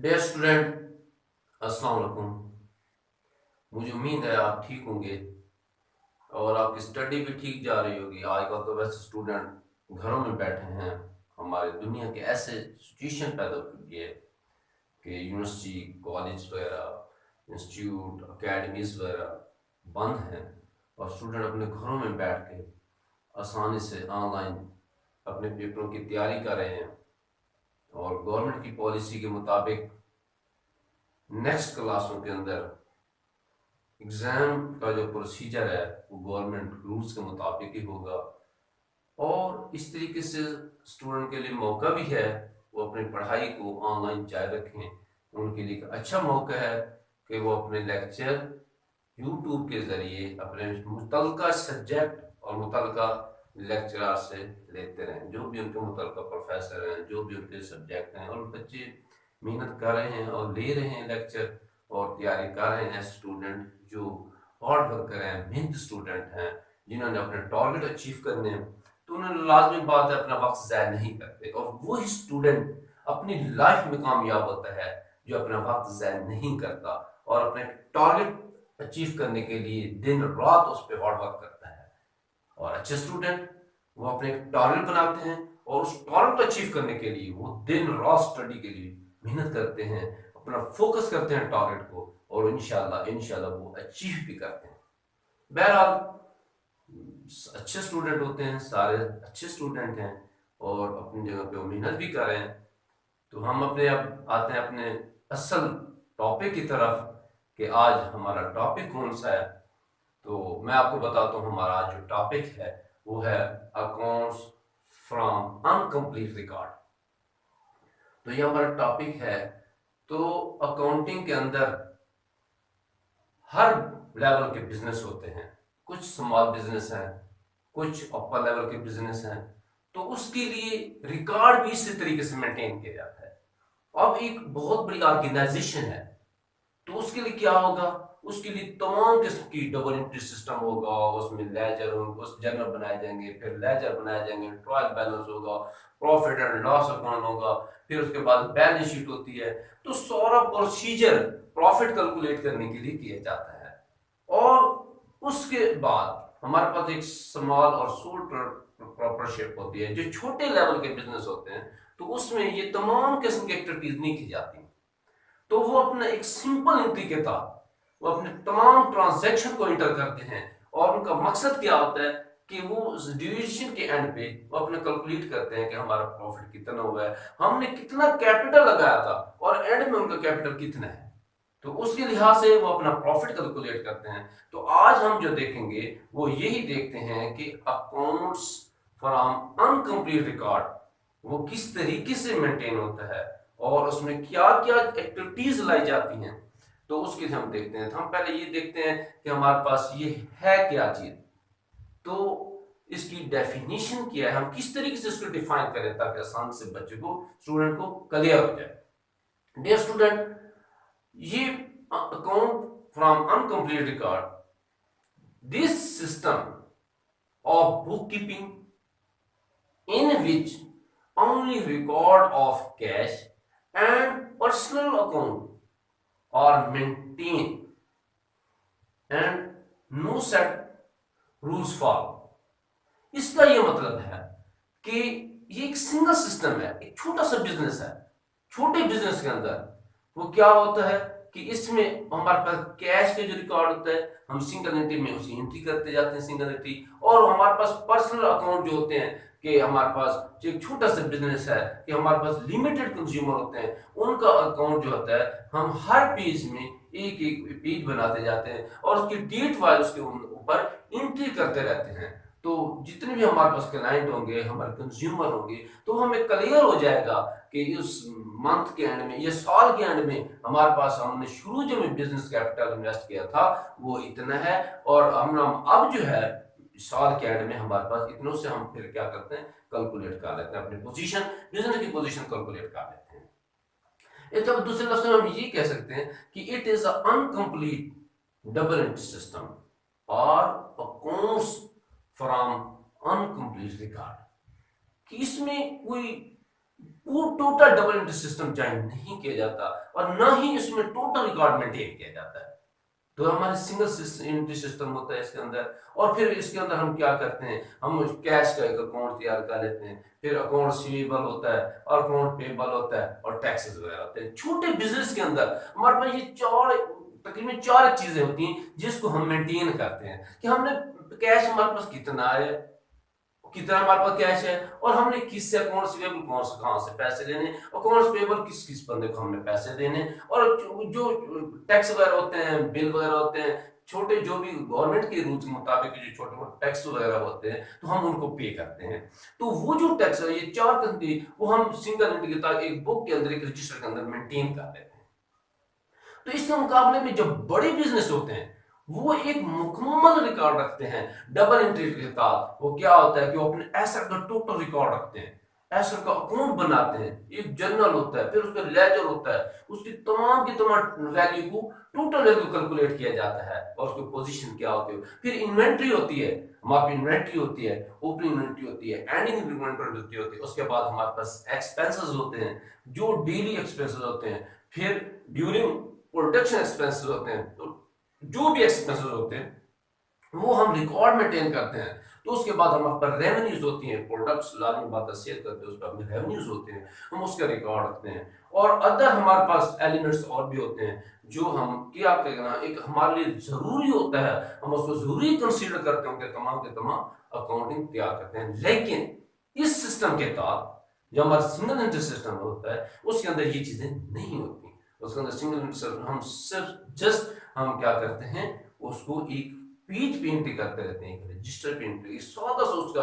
Dear student, अस्सलाम वालेकुम। मुझे उम्मीद है आप ठीक होंगे और आपकी स्टडी भी ठीक जा रही होगी। आजकल तो वैसे स्टूडेंट घरों में बैठे हैं। हमारे दुनिया के ऐसे सिचुएशन पैदा हो गई है कि यूनिवर्सिटी, कॉलेज वगैरह, इंस्टीट्यूट, अकेडमीज वगैरह बंद हैं और स्टूडेंट अपने घरों में बैठ के आसानी से ऑनलाइन अपने पेपरों की तैयारी कर रहे हैं। और गवर्नमेंट की पॉलिसी के मुताबिक नेक्स्ट क्लासों के अंदर एग्ज़ाम का जो प्रोसीजर है वो गवर्नमेंट रूल्स के मुताबिक ही होगा। और इस तरीके से स्टूडेंट के लिए मौका भी है वो अपनी पढ़ाई को ऑनलाइन जारी रखें। उनके लिए एक अच्छा मौका है कि वो अपने लेक्चर यूट्यूब के ज़रिए अपने मुतलका सब्जेक्ट और मुतलका लेक्चरार से लेते रहें। जो भी उनके मुतलका प्रोफेसर हैं, जो भी उनके सब्जेक्ट हैं, और बच्चे मेहनत कर रहे हैं और ले रहे हैं लेक्चर और तैयारी कर रहे हैं। स्टूडेंट जो हार्ड वर्कर हैं, मेहनत स्टूडेंट हैं, जिन्होंने अपने टारगेट अचीव करने हैं, तो उन्होंने लाजमी बात है अपना वक्त ज़ाया नहीं करते। और वही स्टूडेंट अपनी लाइफ में कामयाब होता है जो अपना वक्त ज़ाया नहीं करता और अपने टारगेट अचीव करने के लिए दिन रात उस पर हार्ड वर्क करता है। और अच्छे स्टूडेंट वो अपने टारगेट बनाते हैं और उस टारगेट को अचीव करने के लिए वो दिन रात स्टडी के लिए मेहनत करते हैं, अपना फोकस करते हैं टारगेट को, और इंशाल्लाह इंशाल्लाह वो अचीव भी करते हैं। बहरहाल अच्छे स्टूडेंट होते हैं, सारे अच्छे स्टूडेंट हैं और अपनी जगह पे वो मेहनत भी कर रहे हैं। तो हम अपने अब आते हैं अपने असल टॉपिक की तरफ कि आज हमारा टॉपिक कौन सा है। तो मैं आपको बताता हूँ हमारा आज जो टॉपिक है वो है अकाउंट्स फ्रॉम अनकम्प्लीट रिकॉर्ड। तो ये हमारा टॉपिक है। तो अकाउंटिंग के अंदर हर लेवल के बिजनेस होते हैं। कुछ स्मॉल बिजनेस हैं, कुछ अपर लेवल के बिजनेस हैं। तो उसके लिए रिकॉर्ड भी इसी तरीके से मेंटेन किया जाता है। अब एक बहुत बड़ी ऑर्गेनाइजेशन है तो उसके लिए क्या होगा, उसके लिए तमाम किस्म की डबल एंट्री सिस्टम होगा। उसमें लेजर उस जर्नल बनाए जाएंगे, फिर लेजर बनाए जाएंगे, ट्रायल बैलेंस होगा, प्रॉफिट एंड लॉस अकाउंट होगा, फिर उसके बाद बैलेंस शीट होती है। तो सारा प्रोसीजर प्रॉफिट कैलकुलेट करने के लिए किया जाता है। और उसके बाद हमारे पास एक स्मॉल और सोल प्रोप्राइटरशिप होती है जो छोटे लेवल के बिजनेस होते हैं। तो उसमें ये तमाम किस्म की एक्टिविटीज नहीं की जाती। तो वो अपना एक सिंपल एंट्री के तहत वो अपने तमाम ट्रांजैक्शन को इंटर करते हैं। और उनका मकसद क्या होता है कि वो डिविजन के एंड पे वो अपने कैलकुलेट करते हैं कि हमारा प्रॉफिट कितना हुआ है, हमने कितना कैपिटल लगाया था और एंड में उनका कैपिटल कितना है। तो उसके लिहाज से वो अपना प्रॉफिट कैलकुलेट करते हैं। तो आज हम जो देखेंगे वो यही देखते हैं कि अकाउंट्स फ्रॉम अनकम्प्लीट रिकॉर्ड वो किस तरीके से मेंटेन होता है और उसमें क्या क्या एक्टिविटीज लाई जाती हैं। तो उसके लिए हम देखते हैं। तो हम पहले ये देखते हैं कि हमारे पास ये है क्या चीज। तो इसकी डेफिनेशन क्या है, हम किस तरीके से इसको डिफाइन करें ताकि आसान से बच्चे को, स्टूडेंट को क्लियर हो जाए। डियर स्टूडेंट, ये account from incomplete record, this system of book keeping in which only record of cash and personal account are maintained and no set rules follow। इसका ये मतलब है कि ये एक सिंगल सिस्टम है, एक छोटा सा बिजनेस है। छोटे बिजनेस के अंदर वो क्या होता है कि इसमें हमारे पास कैश के जो रिकॉर्ड होता है हम सिंगल एंट्री में उसी एंट्री करते जाते हैं, सिंगल एंट्री। और हमारे पास पर्सनल अकाउंट जो होते हैं कि हमारे पास जो एक छोटा सा बिजनेस है कि हमारे पास लिमिटेड कंज्यूमर होते हैं, उनका अकाउंट जो होता है हम हर पेज में एक एक पेज बनाते जाते हैं और उसकी डेट वाइज उसके ऊपर एंट्री करते रहते हैं। तो जितने भी हमारे पास क्लाइंट होंगे, हमारे कंज्यूमर होंगे, तो हमें क्लियर हो जाएगा कि इस मंथ के एंड में या साल के एंड में हमारे पास हमने शुरू जो में बिजनेस कैपिटल इन्वेस्ट किया था वो इतना है। और हम अब जो है साल के एंड में हमारे पास इतनों से हम फिर क्या करते हैं, कैलकुलेट कर लेते हैं अपनी पोजीशन, बिजनेस की पोजीशन कैलकुलेट कर लेते हैं। जब दूसरे लफ्ज में हम ये कह सकते हैं कि it is uncomplete double entry system और अकाउंट्स फ्रॉम अनकंप्लीट रिकॉर्ड, कि इसमें कोई वो total double entry system join नहीं किया जाता और ना ही इसमें टोटल रिकॉर्ड मेंटेन किया जाता है। तो हमारे सिंगल एंट्री सिस्टम होता है इसके अंदर। और फिर इसके अंदर हम क्या करते हैं, हम कैश का एक अकाउंट तैयार कर लेते हैं, फिर अकाउंट रिसीवेबल होता है और अकाउंट पेबल होता है और टैक्सेस वगैरह होते हैं। छोटे बिजनेस के अंदर हमारे पास ये चार, तकरीबन चार चीजें होती हैं जिसको हम मेंटेन करते हैं कि हमने कैश हमारे पास कितना है, कितना हमारे पास कैश है, और हमने किससे अकाउंट रिसीवेबल कौन से कहां से पैसे लेने, अकाउंट्स पेबल किस किस बंदे को हमने पैसे देने, और जो टैक्स वगैरह होते हैं, बिल वगैरह होते हैं, छोटे जो भी गवर्नमेंट के रूल्स के मुताबिक जो छोटे मोटे टैक्स वगैरह होते हैं तो हम उनको पे करते हैं। तो वो जो टैक्स है, ये चार कंट्री वो हम सिंगल एंट्री के तहत एक बुक के अंदर, एक रजिस्टर के अंदर मेंटेन कर लेते हैं। तो इसके मुकाबले में जो बड़े बिजनेस होते हैं वो एक मुकम्मल रिकॉर्ड रखते हैं डबल एंट्री के साथ। वो क्या होता है कि वो अपने एसेट का टोटल रिकॉर्ड रखते हैं, एसेट का अकाउंट बनाते हैं, एक जर्नल होता है, फिर उसका लेजर होता है, उसकी तमाम की तमाम वैल्यू को, टोटल वैल्यू कैलकुलेट किया जाता है और उसकी पोजीशन क्या होती है। फिर इन्वेंट्री होती है, हमारी इन्वेंट्री होती है, ओपनिंग इन्वेंट्री होती है, एंडिंग इन्वेंट्री होती है। उसके बाद हमारे पास एक्सपेंसेस होते हैं, जो डेली एक्सपेंसेस होते हैं। फिर ड्यूरिंग प्रोडक्शन एक्सपेंसेस होते हैं, तो जो भी एक्सपेंसेस होते हैं वो हम रिकॉर्ड मेंटेन करते हैं। तो उसके बाद हमारे पास रेवेन्यूज होती हैं, प्रोडक्ट्स लाने के बाद सेल करते हैं, उस पर अपने रेवेन्यूज होते हैं, हम उसका रिकॉर्ड रखते हैं। और अदर हमारे पास एलिमेंट्स और भी होते हैं जो हम क्या कहना, एक हमारे लिए जरूरी होता है, हम उसको जरूरी कंसीडर करते हैं कि तमाम के तमाम अकाउंटिंग तैयार करते हैं। लेकिन इस सिस्टम के तहत जो हमारा सिंगल एंट्री सिस्टम होता है उसके अंदर ये चीजें नहीं होती। उसके अंदर सिंगल एंट्री सिस्टम हम सिर्फ जस्ट हम क्या करते हैं, उसको एक पेज पे एंट्री करते रहते हैं, रजिस्टर पे एंट्री, सादा सा उसका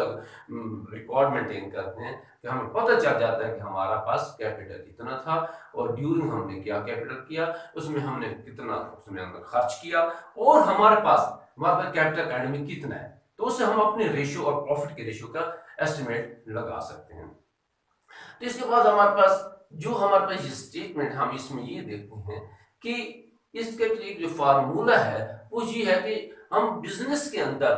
रिकॉर्ड मेंटेन करते हैं कि हमें पता चल जाता है कि हमारा पास कैपिटल कितना था और ड्यूरिंग हमने क्या कैपिटल किया, उसमें हमने कितना उसमें अंदर खर्च किया, और हमारे पास कैपिटल एंड में कितना है। तो उससे हम अपने रेशियो और प्रॉफिट के रेशियो का एस्टिमेट लगा सकते हैं। तो इसके बाद हमारे पास जो हमारे पास ये स्टेटमेंट, हम इसमें ये देखते हैं कि इसके एक जो फार्मूला है वो ये है कि हम बिजनेस के अंदर,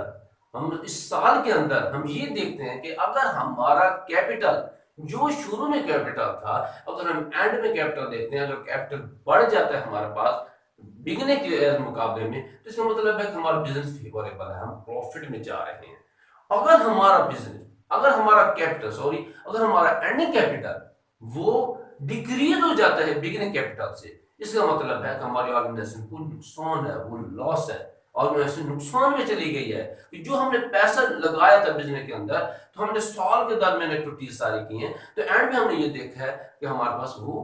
हम इस साल के अंदर हम ये देखते हैं कि अगर हमारा कैपिटल जो शुरू में कैपिटल था, अगर हम एंड में कैपिटल देखते हैं, अगर कैपिटल बढ़ जाता है हमारे पास बिगने के मुकाबले में, तो इसका मतलब है कि हमारा बिजनेस फेवरेबल है, हम प्रॉफिट में जा रहे हैं। अगर हमारा बिजनेस, अगर हमारा कैपिटल सॉरी अगर हमारा एंडिंग कैपिटल वो डिक्रीज हो जाता है बिगिनिंग कैपिटल से, इसका मतलब है कि हमारी ऑर्गेनाइजेशन को नुकसान है, वो लॉस है, ऑर्गेनाइजेशन नुकसान में चली गई है। कि जो हमने पैसा लगाया था बिजनेस के अंदर, तो हमने साल के दर में एक्टिविटीज सारी की हैं, तो एंड में हमने ये देखा है कि हमारे पास वो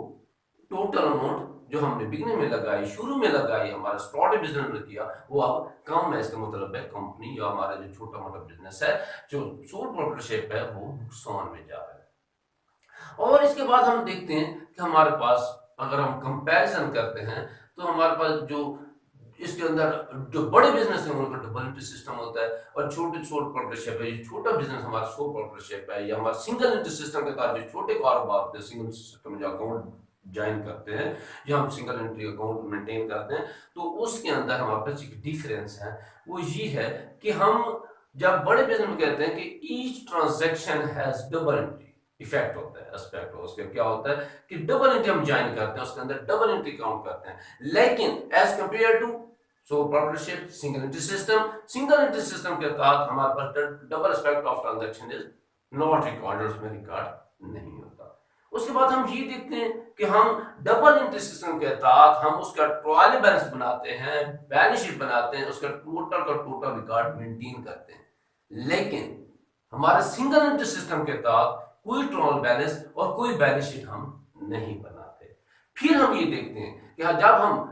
टोटल अमाउंट जो हमने बिगनिंग में लगाई, शुरू में लगाई, हमारा स्टार्ट बिजनेस में किया, वो अब कम है। इसका मतलब है कंपनी या हमारा जो छोटा मोटा बिजनेस है, जो सोल प्रोप्राइटरशिप है, वो नुकसान में जा रहा है। और इसके बाद हम देखते हैं कि हमारे पास अगर हम कंपैरिजन करते हैं तो हमारे पास जो इसके अंदर जो बड़े बिजनेस है उनका डबल एंट्री सिस्टम होता है, और छोटे सोल प्रोप्राइटरशिप है, ये छोटा बिजनेस हमारा सोल प्रोप्राइटरशिप है, या हमारा सिंगल एंट्री सिस्टम के तहत जो छोटे कारोबार होते हैं, सिंगल सिस्टम में जो अकाउंट ज्वाइन करते हैं या हम सिंगल एंट्री अकाउंट मेंटेन करते हैं, तो उसके अंदर हमारे पास एक डिफरेंस है। वो ये है कि हम जब बड़े बिजनेस में कहते हैं कि each transaction has double entry effect होता है, एस्पेक्ट हो उसका क्या होता है कि डबल एंट्री हम ज्वाइन करते हैं, उसके अंदर डबल एंट्री काउंट करते हैं। लेकिन as compare to so partnership single entry system, single entry system के तहत हमारे पास double aspect of transaction is not recorded, उसमें रिकॉर्ड नहीं होता। उसके बाद हम ये देखते हैं कि हम डबल एंट्री सिस्टम के तहत हम उसका ट्रायल बैलेंस बनाते हैं, बैलेंस शीट बनाते हैं, उसका टोटल का टोटल रिकॉर्ड मेंटेन करते हैं। लेकिन हमारे सिंगल एंट्री सिस्टम के तहत कोई ट्रायल बैलेंस और कोई बैलेंस शीट हम नहीं बनाते। फिर हम ये देखते हैं कि जब हम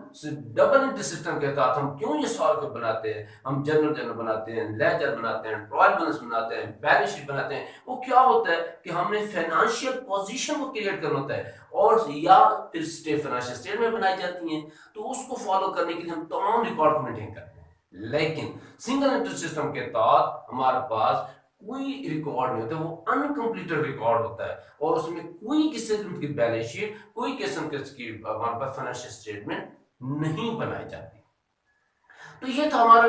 डबल एंट्री सिस्टम के तहत हम क्यों ये सॉल्व कर बनाते हैं, हम जनरल बनाते हैं, लेजर बनाते हैं, ट्रायल बैलेंस बनाते हैं, बैलेंस शीट बनाते हैं, वो क्या होता है कि हमने फाइनेंशियल पोजीशन को क्रिएट करना होता है, और या फिर फाइनेंशियल स्टेटमेंट बनाई जाती हैं, तो उसको फॉलो करने के लिए हम तमाम रिकॉर्ड मेंटेन करते हैं। लेकिन सिंगल एंट्री सिस्टम के तहत हमारे पास कोई रिकॉर्ड नहीं होता, वो अनकंप्लीटेड रिकॉर्ड होता है, और उसमें कोई किस्म की बैलेंस शीट, कोई किस्म की हमारे पास फाइनेंशियल स्टेटमेंट नहीं बनाई जाती। तो ये था हमारा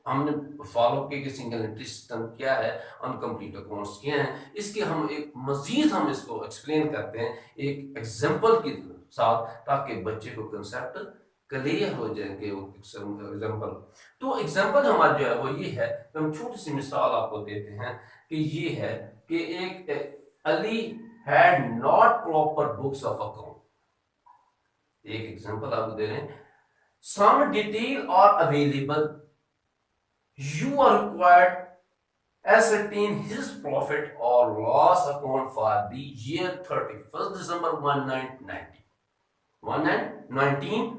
हमने फॉलो किया कि सिंगल एंट्री सिस्टम क्या है, अनकम्प्लीट अकाउंट्स क्या हैं, इसके हम एक मजीद हम इसको एक्सप्लेन करते हैं एक एग्जांपल के साथ, ताकि बच्चे को कंसेप्ट क्लियर हो जाए कि वो एग्जांपल। तो एग्जांपल हमारा जो है वो ये है, तो हम छोटी सी मिसाल आपको देते हैं कि ये है कि एक Ali had not proper books of account. एक एग्जांपल आपको दे रहे हैं, some detail are available, you are required ascertain his profit or loss account for the year 31st December 1919।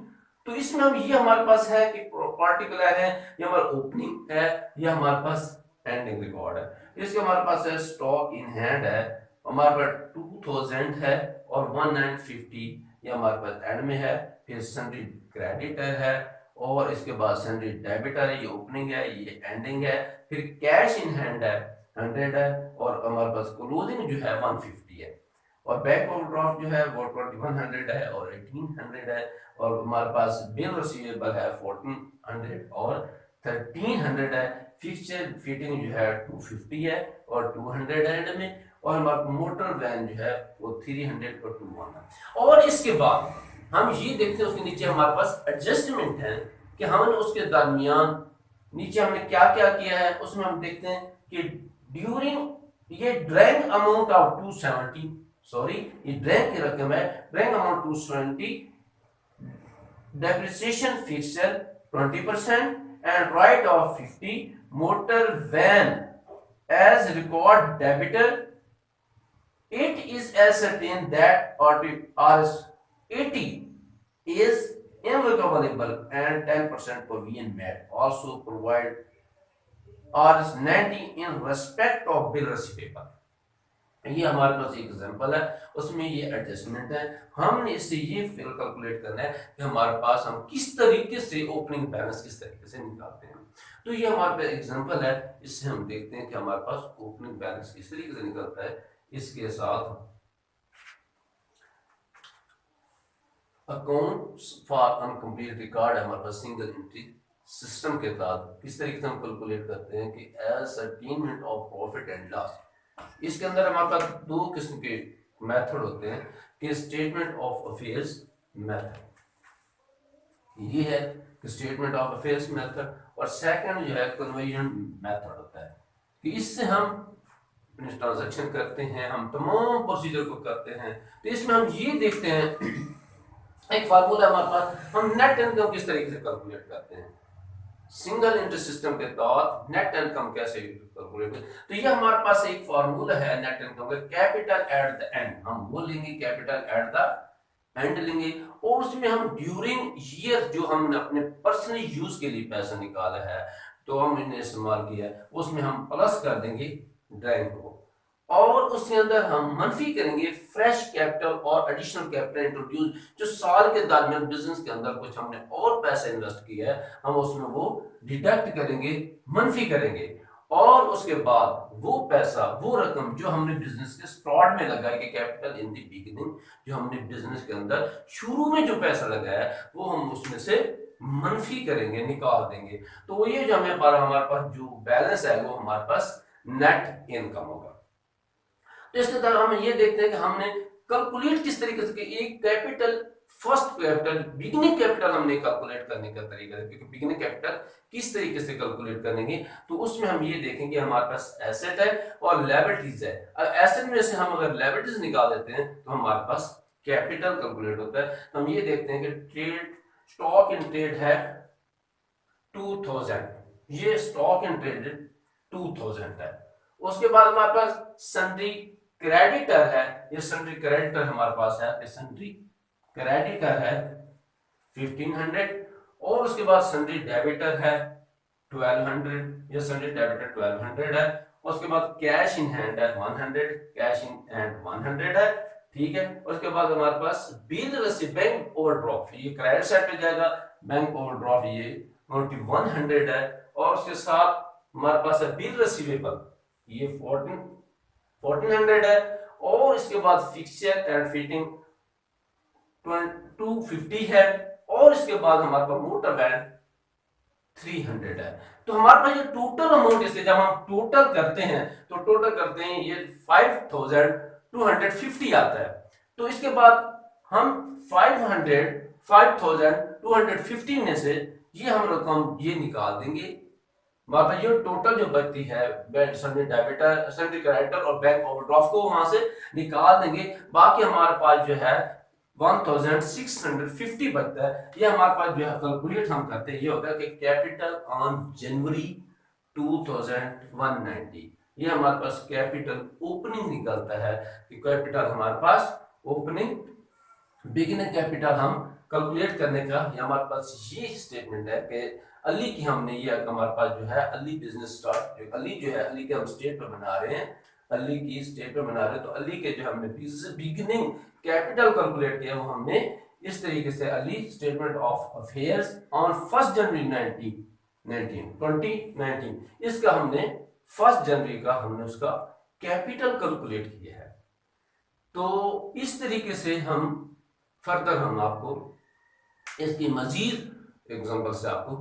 तो इसमें हम ये हमारे पास है कि पार्टिकुलर है, ये हमारा ओपनिंग है, ये हमारे पास एंडिंग रिकॉर्ड है। इसके हमारे पास है स्टॉक इन हैंड है, हमारे पास 2000 है और 1950 ये हमारे पास एंड में है। फिर सन्ड्री क्रेडिटर है और इसके बाद सन्ड्री डेबिटर है, ये ओपनिंग है, ये एंडिंग है। फिर कैश इन हैंड है 100 है और हमारे पास क्लोजिंग जो है 150 है। और बैंक ओवरड्राफ्ट जो है वो 2100 है और 1800 है। और हमारे पास बिल रिसीवेबल है 1400 और 1300 है। फिक्चर फिटिंग जो है 250 है और 200 है एंड में। और हमारा मोटर वैन जो है वो 300 और 21 है। और इसके बाद हम ये देखते हैं उसके नीचे हमारे पास एडजस्टमेंट है कि हमने उसके दरमियान नीचे हमने क्या क्या किया है। उसमें हम देखते हैं कि ड्यूरिंग ये ड्रैंग अमाउंट ऑफ 270, सॉरी ये ड्रैंग की रकम है, drank amount 270, depreciation fixture 20% and write off 50, motor van as record debitor, it is ascertained that Rs 80 is irrecoverable and 10% provision made, also provide Rs 90 in respect of bill receivable। ये हमारे पास एक example है, उसमें ये adjustment है। हमने इससे ये फिर कैलकुलेट करना है कि हमारे पास हम किस तरीके से ओपनिंग बैलेंस किस तरीके से निकालते हैं। तो ये हमारे पास एग्जांपल है, इससे हम देखते हैं कि हमारे पास ओपनिंग बैलेंस किस तरीके से निकलता है। इसके साथ अकाउंट्स फॉर अनकम्प्लीट रिकॉर्ड हमारे पास सिंगल एंट्री सिस्टम के तहत किस तरीके से हम कैलकुलेट करते हैं कि ascertainment of profit and loss. इसके अंदर हमारे पास दो किस्म के मेथड होते हैं कि स्टेटमेंट ऑफ अफेयर्स मेथड, ये है कि स्टेटमेंट ऑफ अफेयर्स मेथड, और सेकंड जो है कन्वर्जन मेथड होता है कि इससे हम अपने ट्रांजैक्शन करते हैं, हम तमाम प्रोसीजर को करते हैं। तो इसमें हम ये देखते हैं एक फार्मूला हमारे पास, हम नेट इनकम किस तरीके से कैलकुलेट करते हैं सिंगल एंट्री सिस्टम के तहत नेट इनकम कैसे कैलकुलेट। तो ये हमारे पास एक फार्मूला है नेट इनकम का, कैपिटल एट द एंड, हम वो लेंगे कैपिटल एट द एंड लेंगे, और उसमें हम ड्यूरिंग ईयर जो हमने अपने पर्सनल यूज के लिए पैसा निकाला है तो हम इन्हें इस्तेमाल किया है, उसमें हम प्लस कर देंगे ड्राइंग को, और उसके अंदर हम मनफी करेंगे फ्रेश कैपिटल और एडिशनल कैपिटल इंट्रोड्यूस, जो साल के दरमियान बिजनेस के अंदर कुछ हमने और पैसा इन्वेस्ट किया है हम उसमें वो डिडक्ट करेंगे, मनफी करेंगे। और उसके बाद वो पैसा, वो रकम जो हमने बिजनेस के स्टार्ट में लगाई कि कैपिटल इन द बिगिनिंग, जो हमने बिजनेस के अंदर शुरू में जो पैसा लगाया वो हम उसमें से मनफी करेंगे, निकाल देंगे। तो ये जो हमारे पास जो बैलेंस है वो हमारे पास नेट इनकम होगा। तो इसके द्वारा हम ये देखते हैं कि हमने कैलकुलेट किस तरीके से, एक capital first capital beginning capital हमने कैलकुलेट करने का तरीका है, क्योंकि बिगिनिंग कैपिटल किस तरीके से कैलकुलेट करेंगे तो उसमें हम ये देखेंगे हमारे पास एसेट है और लायबिलिटीज है। एसेट में से हम अगर लायबिलिटीज निकाल देते हैं तो हमारे पास कैपिटल कैलकुलेट होता है। तो हम ये देखते हैं कि ट्रेड स्टॉक इन ट्रेड है 2000, ये स्टॉक इन ट्रेड 2000 है। उसके बाद हमारे पास सन्ड्री क्रेडिटर है, ये सन्ड्री क्रेडिटर हमारे पास है, ये सन्ड्री क्रेडिटर है 1500, और उसके बाद सन्ड्री डेबिटर है 1200, ये सन्ड्री डेबिटर 1200 है। उसके बाद कैश इन हैंड है 100, कैश इन हैंड 100 है, ठीक है। उसके बाद हमारे पास बिल रिसीव बैंक ओवरड्राफ्ट, ये क्रेडिट साइड पे जाएगा, बैंक ओवरड्राफ्ट ये 100 है। और उसके साथ हमारे पास है बिल रिसीवेबल, ये 1400 है। और इसके बाद फिक्सचर एंड फिटिंग 250 है। और इसके बाद हमारे पास मोटर वैन 300 है। तो हमारे पास ये टोटल अमाउंट, जैसे जब हम टोटल करते हैं तो टोटल करते हैं ये 5250 आता है। तो इसके बाद हम 5250 में से ये हम रकम ये निकाल देंगे। वहां पर ये टोटल जो बचती है सन्नी डेबिटर, सन्नी क्रेडिटर और बैंक ओवरड्राफ्ट को वहां से निकाल देंगे। बाकी हमारे पास जो है 1650 बचता है। ये हमारे पास जो है कैलकुलेट हम करते हैं, ये होगा कि कैपिटल ऑन जनवरी 2190, ये हमारे पास कैपिटल ओपनिंग निकलता है कि कैपिटल हमारे पास ओपनिंग बिगिनिंग कैपिटल हम कैलकुलेट करने का, ये हमारे पास ये स्टेटमेंट है कि अली की हमने ये हमारे पास जो है अली बिजनेस स्टार्ट, जो अली जो है अली के हम स्टेट पर बना रहे हैं, अली की स्टेट पर बना रहे हैं, तो अली के जो हमने बिगिनिंग कैपिटल कैलकुलेट किया वो हमने इस तरीके से Ali statement of affairs on 1 जनवरी 2019, इसका हमने 1 जनवरी का हमने उसका कैपिटल कैलकुलेट किया है। तो इस तरीके से हम फर्दर हम आपको इसकी मजीद एग्जांपल से आपको